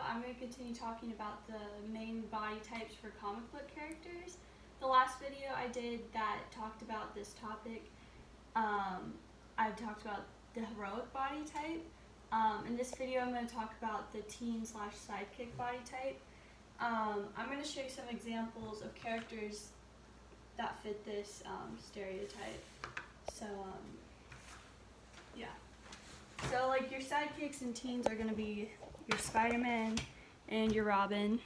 I'm going to continue talking about the main body types for comic book characters. The last video I did that talked about this topic, I talked about the heroic body type. In this video I'm going to talk about the teen/sidekick body type. I'm going to show you some examples of characters that fit this stereotype. So, yeah. So, like, your sidekicks and teens are going to be your Spider-Man and your Robin.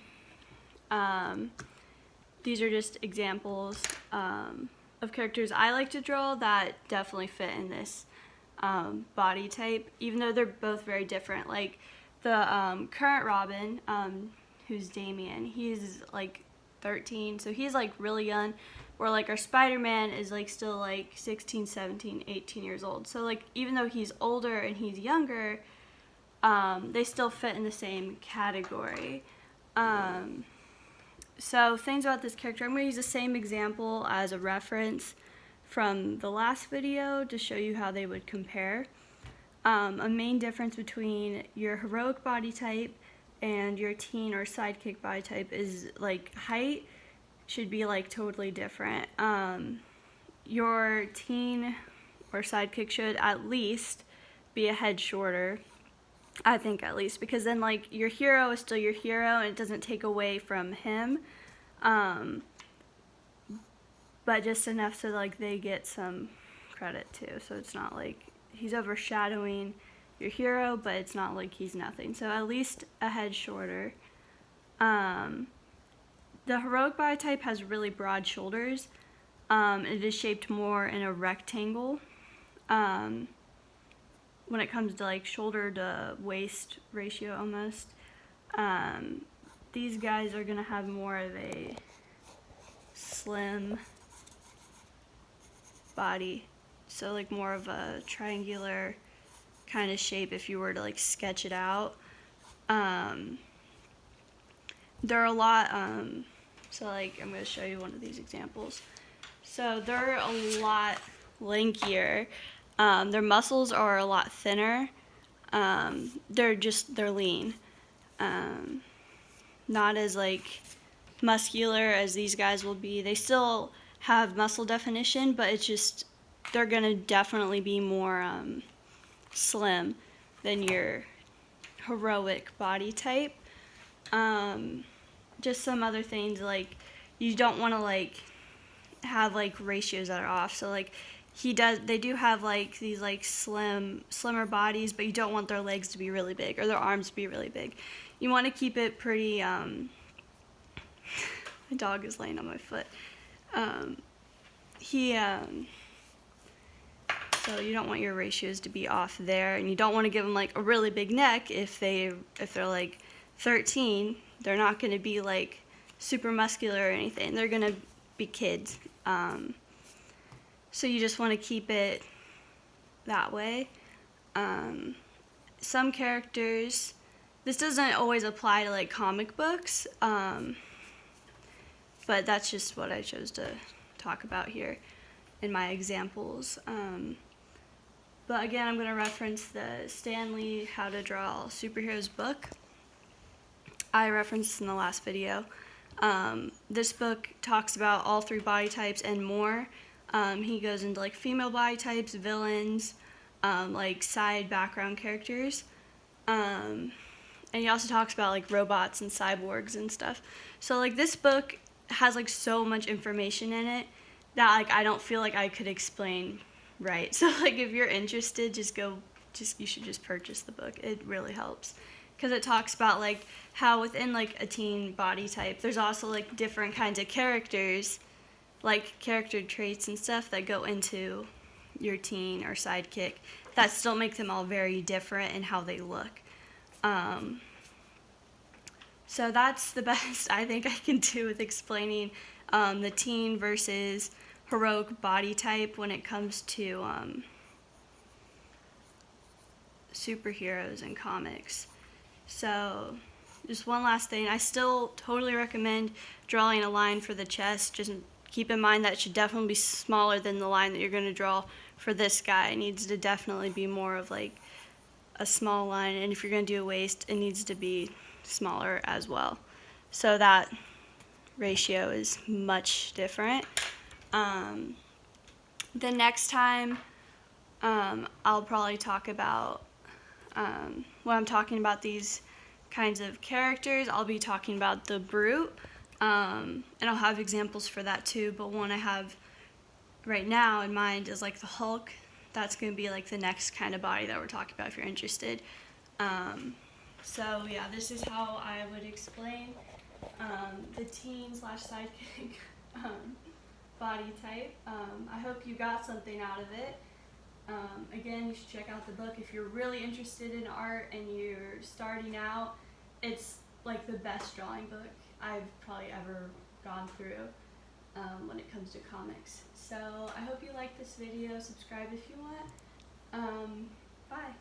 These are just examples of characters I like to draw that definitely fit in this body type, even though they're both very different. Like, the current Robin, who's Damian, he's like 13, so he's like really young, where like our Spider-Man is like still like 16, 17, 18 years old. So like even though he's older and he's younger, they still fit in the same category. So things about this character, I'm going to use the same example as a reference from the last video to show you how they would compare. A main difference between your heroic body type and your teen or sidekick body type is like height should be like totally different. Your teen or sidekick should at least be a head shorter, I think, at least, because then like your hero is still your hero and it doesn't take away from him, but just enough so like they get some credit too, so it's not like he's overshadowing your hero, but it's not like he's nothing. So at least a head shorter. The heroic body type has really broad shoulders. It is shaped more in a rectangle when it comes to like shoulder to waist ratio almost. These guys are gonna have more of a slim body, so like more of a triangular kind of shape if you were to like sketch it out. They're a lot, so like I'm going to show you one of these examples. So they're a lot lankier. Their muscles are a lot thinner. They're lean. Not as like muscular as these guys will be. They still have muscle definition, but it's just, they're going to definitely be more slim than your heroic body type. Just some other things, like you don't want to like have like ratios that are off. So like they do have like these like slimmer bodies, but you don't want their legs to be really big or their arms to be really big. You want to keep it pretty. My dog is laying on my foot. So you don't want your ratios to be off there, and you don't want to give them like a really big neck if they're like 13. They're not going to be like super muscular or anything. They're going to be kids. So you just want to keep it that way. Some characters, this doesn't always apply to like comic books, but that's just what I chose to talk about here in my examples. But again, I'm going to reference the Stan Lee How to Draw Superheroes book I referenced in the last video. This book talks about all three body types and more. He goes into like female body types, villains, like side background characters. And he also talks about like robots and cyborgs and stuff. So like this book has like so much information in it that like I don't feel like I could explain right. So like if you're interested, you should just purchase the book. It really helps. Because it talks about like how within like a teen body type, there's also like different kinds of characters, like character traits and stuff that go into your teen or sidekick that still make them all very different in how they look. So that's the best I think I can do with explaining the teen versus heroic body type when it comes to superheroes and comics. So just one last thing, I still totally recommend drawing a line for the chest. Just keep in mind that it should definitely be smaller than the line that you're going to draw for this guy. It needs to definitely be more of like a small line, and if you're going to do a waist, it needs to be smaller as well. So that ratio is much different. The next time I'll probably talk about, when I'm talking about these kinds of characters, I'll be talking about the brute, and I'll have examples for that too, but one I have right now in mind is like the Hulk. That's going to be like the next kind of body that we're talking about if you're interested. So yeah, this is how I would explain the teen/sidekick body type. I hope you got something out of it. Again, you should check out the book if you're really interested in art and you're starting out. It's like the best drawing book I've probably ever gone through when it comes to comics. So I hope you like this video. Subscribe if you want. Bye.